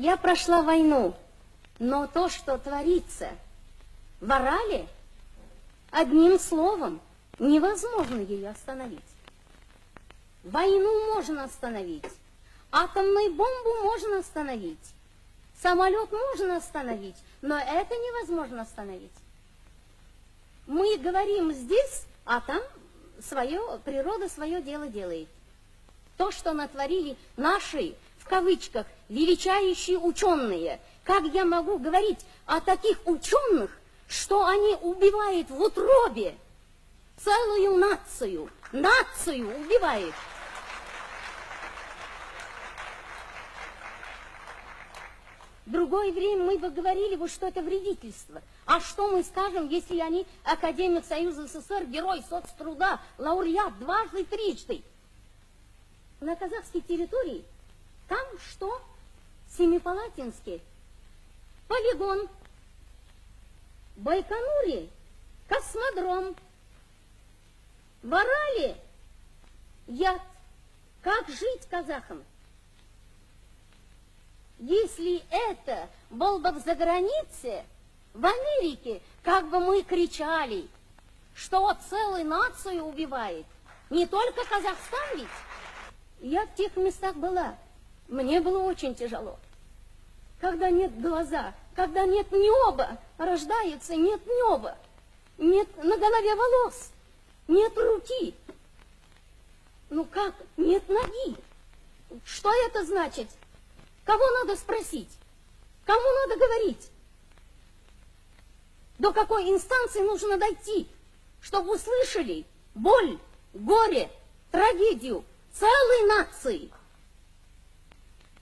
Я прошла войну, но то, что творится в Арале, одним словом, невозможно ее остановить. Войну можно остановить, атомную бомбу можно остановить, самолет можно остановить, но это невозможно остановить. Мы говорим здесь, а там природа свое дело делает. То, что натворили наши, в кавычках, величайшие ученые. Как я могу говорить о таких ученых, что они убивают в утробе целую нацию? Нацию убивают. В другое время мы бы говорили, вот, что это вредительство. А что мы скажем, если они академик Союза СССР, герой соцтруда, лауреат дважды, трижды? На казахской территории, там что? Семипалатинский полигон, Байконуре космодром, в Арале яд. Как жить казахам? Если это был бы за границей, в Америке, как бы мы кричали, что целую нацию убивает. Не только Казахстан ведь. Я в тех местах была. Мне было очень тяжело. Когда нет глаза, когда нет неба, рождается, нет неба, нет на голове волос, нет руки. Ну как? Нет ноги. Что это значит? Кого надо спросить? Кому надо говорить? До какой инстанции нужно дойти, чтобы услышали боль, горе, трагедию целой нации?